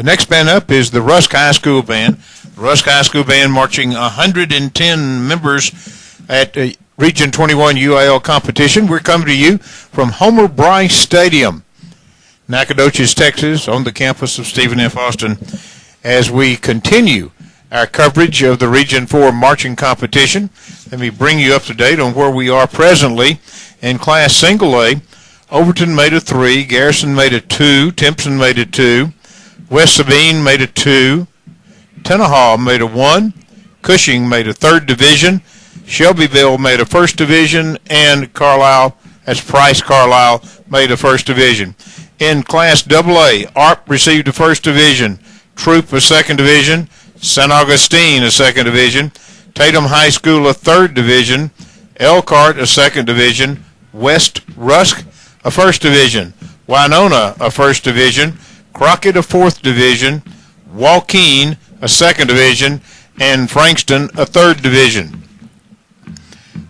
The next band up is the Rusk High School Band. The Rusk High School Band marching 110 members at Region 21 UIL competition. We're coming to you from Homer Bryce Stadium, Nacogdoches, Texas, on the campus of Stephen F. Austin, as we continue our coverage of the Region 4 marching competition. Let me bring you up to date on where we are presently in Class Single A. Overton made a 3, Garrison made a 2, Timpson made a 2, West Sabine made a 2, Tenaha made a 1, Cushing made a 3rd division, Shelbyville made a 1st division, and Carlisle, that's Price Carlisle, made a 1st division. In Class AA, ARP received a 1st division, Troop a 2nd division, St. Augustine a 2nd division, Tatum High School a 3rd division, Elkhart a 2nd division, West Rusk a 1st division, Winona a 1st division, Crockett a 4th division, Waukegan a 2nd division, and Frankston a 3rd division.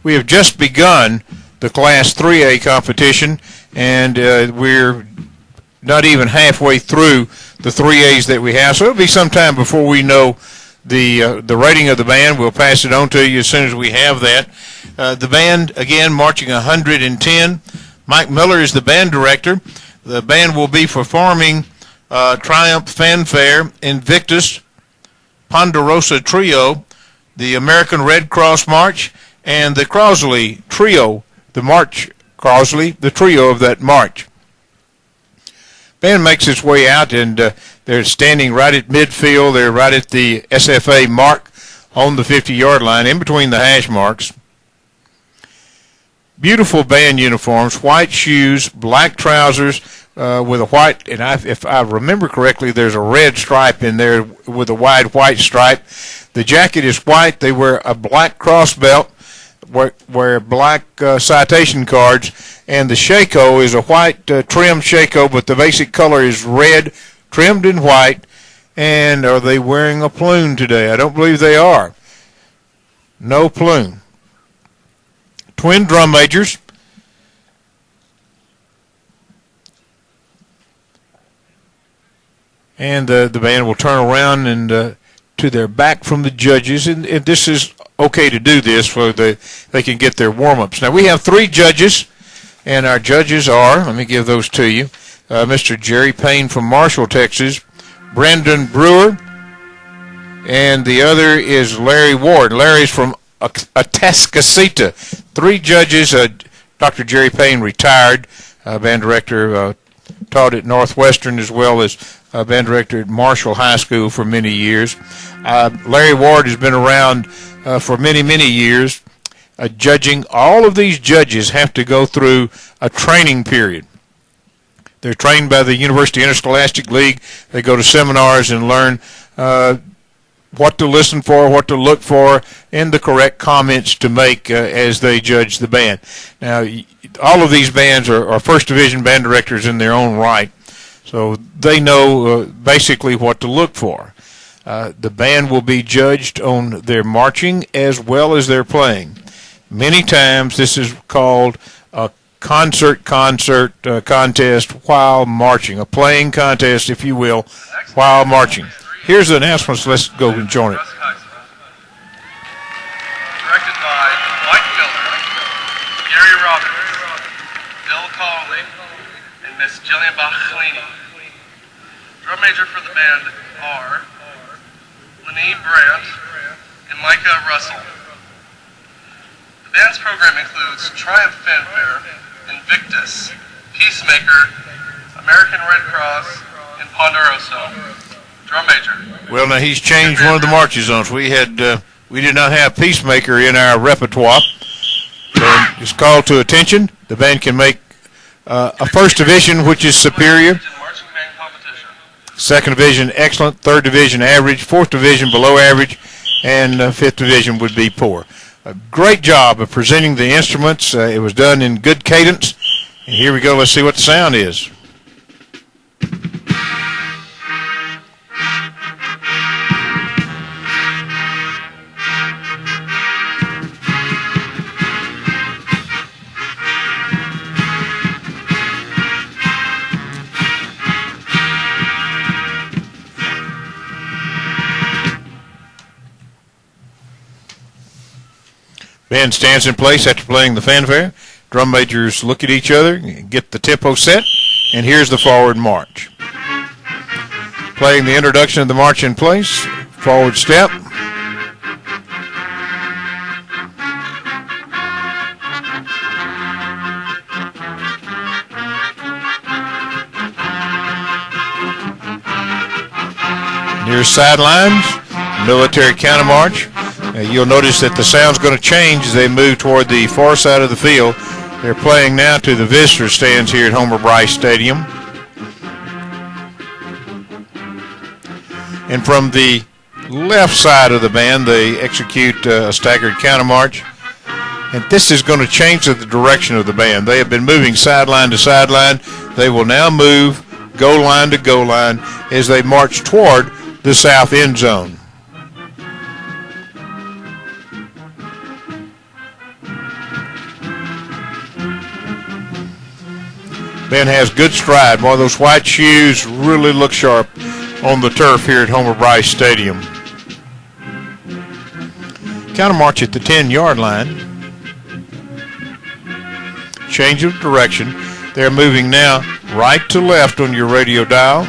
We have just begun the Class 3A competition, and we're not even halfway through the 3As that we have, so it'll be some time before we know the rating of the band. We'll pass it on to you as soon as we have that. The band, again, marching 110. Mike Miller is the band director. The band will be performing Triumph Fanfare, Invictus, Ponderosa Trio, the American Red Cross March, and the Crosley Trio, the March Crosley, the trio of that march. Band makes its way out, and they're standing right at midfield. They're right at the SFA mark on the 50-yard line, in between the hash marks. Beautiful band uniforms, white shoes, black trousers with a white, and if I remember correctly, there's a red stripe in there with a wide white stripe. The jacket is white. They wear a black cross belt, wear black citation cards, and the shako is a white trimmed shako, but the basic color is red, trimmed in white. And are they wearing a plume today? I don't believe they are. No plume. Twin drum majors. And the band will turn around and to their back from the judges, and this is okay to do this so they can get their warm-ups. Now, we have 3 judges, and our judges are, let me give those to you, Mr. Jerry Payne from Marshall, Texas, Brandon Brewer, and the other is Larry Ward. Larry's from Atascocita. 3 judges. Dr. Jerry Payne retired, band director, taught at Northwestern as well as band director at Marshall High School for many years. Larry Ward has been around for many, many years judging. All of these judges have to go through a training period. They're trained by the University Interscholastic League. They go to seminars and learn what to listen for, what to look for, and the correct comments to make as they judge the band. Now, all of these bands are first division band directors in their own right, so they know basically what to look for. The band will be judged on their marching as well as their playing. Many times this is called a concert contest while marching, a playing contest, if you will, while marching. Here's the announcements. Let's go and join it. Directed by Mike Miller, Gary Roberts, Bill Cawley, and Miss Jillian Bachlini. Drum major for the band are Lenee Brandt and Micah Russell. The band's program includes Triumph Fanfare, Invictus, Peacemaker, American Red Cross, and Ponderosa. Drum major. Well, now he's changed one of the marches on us. We did not have Peacemaker in our repertoire. So it's called to attention. The band can make a first division, which is superior. Second division, excellent. Third division, average. Fourth division, below average. And fifth division would be poor. A great job of presenting the instruments. It was done in good cadence. And here we go. Let's see what the sound is. Band stands in place after playing the fanfare. Drum majors look at each other, get the tempo set, and here's the forward march. Playing the introduction of the march in place, forward step. Near sidelines, military counter march. You'll notice that the sound's going to change as they move toward the far side of the field. They're playing now to the visitor stands here at Homer Bryce Stadium. And from the left side of the band, they execute a staggered counter march. And this is going to change the direction of the band. They have been moving sideline to sideline. They will now move goal line to goal line as they march toward the south end zone. Ben has good stride. Boy, those white shoes really look sharp on the turf here at Homer Bryce Stadium. Counter march at the 10-yard line. Change of direction. They're moving now right to left on your radio dial.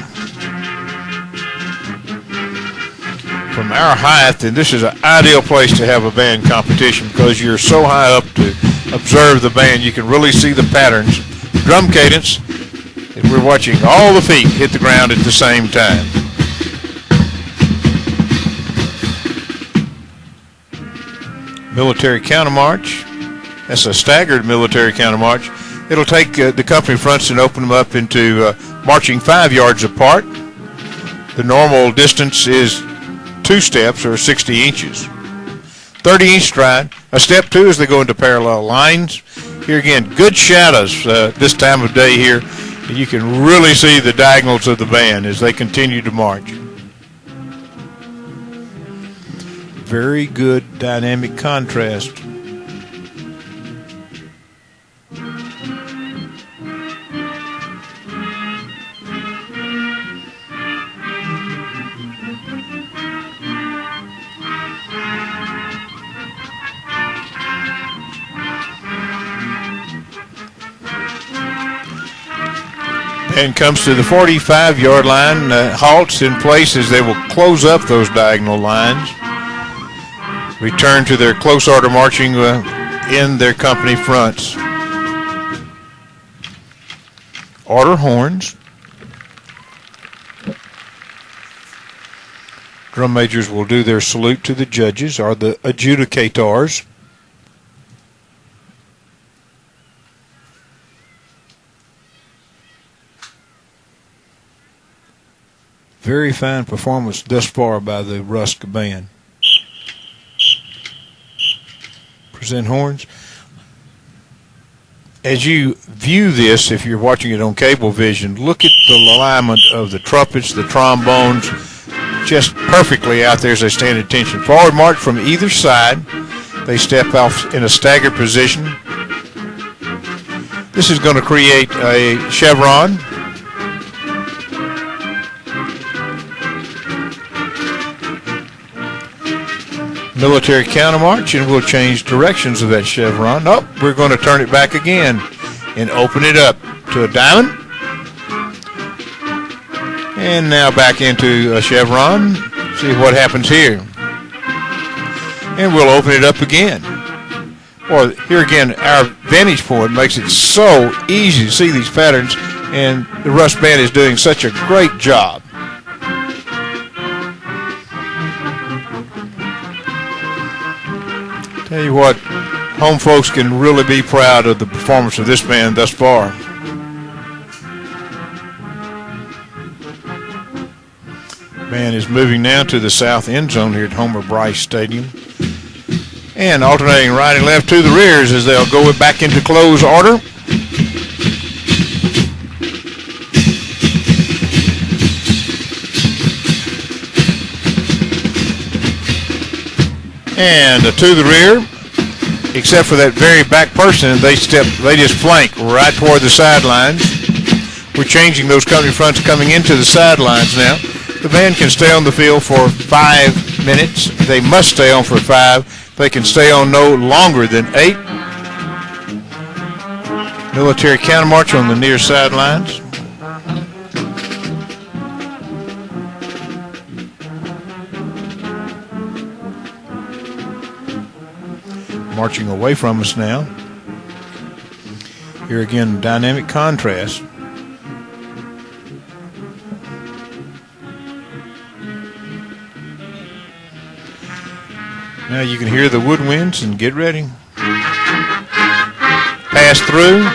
From our height, and this is an ideal place to have a band competition because you're so high up to observe the band. You can really see the patterns. Drum cadence, and we're watching all the feet hit the ground at the same time. Military counter march. That's a staggered military counter march. It'll take the company fronts and open them up into marching 5 yards apart. The normal distance is 2 steps or 60 inches. 30-inch stride. A step 2 as they go into parallel lines. Here again, good shadows this time of day here. You can really see the diagonals of the band as they continue to march. Very good dynamic contrast. And comes to the 45-yard line, halts in place as they will close up those diagonal lines. Return to their close order marching in their company fronts. Order horns. Drum majors will do their salute to the judges or the adjudicators. Very fine performance thus far by the Rusk Band. Present horns. As you view this, if you're watching it on cable vision, look at the alignment of the trumpets, the trombones, just perfectly out there as they stand at attention. Forward march from either side. They step off in a staggered position. This is going to create a chevron. Military counter march, and we'll change directions of that chevron. Nope, we're going to turn it back again and open it up to a diamond. And now back into a chevron. See what happens here. And we'll open it up again. Well, here again, our vantage point makes it so easy to see these patterns, and the Rusk Band is doing such a great job. Tell you what, home folks can really be proud of the performance of this band thus far. Band is moving now to the south end zone here at Homer Bryce Stadium. And alternating right and left to the rears as they'll go back into close order. And to the rear, except for that very back person, they just flank right toward the sidelines. We're changing those company fronts coming into the sidelines now. The band can stay on the field for 5 minutes. They must stay on for 5. they can stay on note longer than 8. Military countermarch on the near sidelines. Marching away from us now. Here again, dynamic contrast. Now you can hear the woodwinds and get ready. Pass through.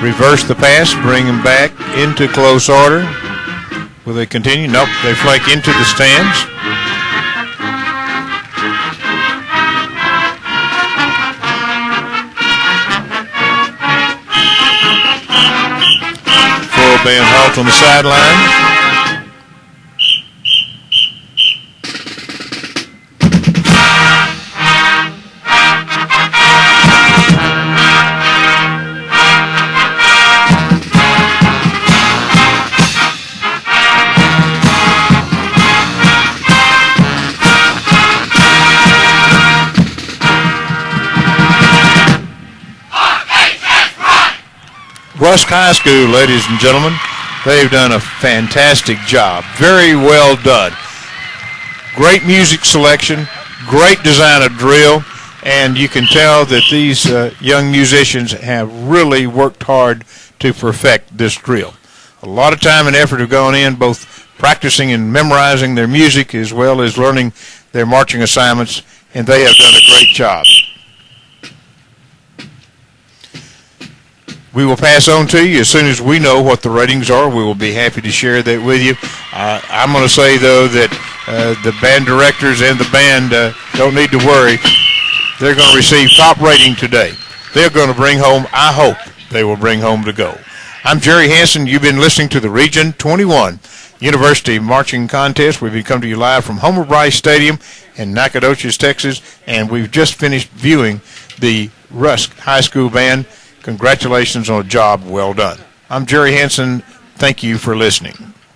Reverse the pass, bring them back into close order. Will they continue? Nope, they flank into the stands. Full band halt on the sideline. Rusk High School, ladies and gentlemen, they've done a fantastic job. Very well done. Great music selection, great design of drill, and you can tell that these young musicians have really worked hard to perfect this drill. A lot of time and effort have gone in, both practicing and memorizing their music as well as learning their marching assignments, and they have done a great job. We will pass on to you as soon as we know what the ratings are. We will be happy to share that with you. I'm going to say, though, that the band directors and the band don't need to worry. They're going to receive top rating today. They're going to bring home, I hope, they will bring home the gold. I'm Jerry Hansen. You've been listening to the Region 21 University Marching Contest. We've been coming to you live from Homer Bryce Stadium in Nacogdoches, Texas, and we've just finished viewing the Rusk High School Band. Congratulations on a job well done. I'm Jerry Hansen. Thank you for listening.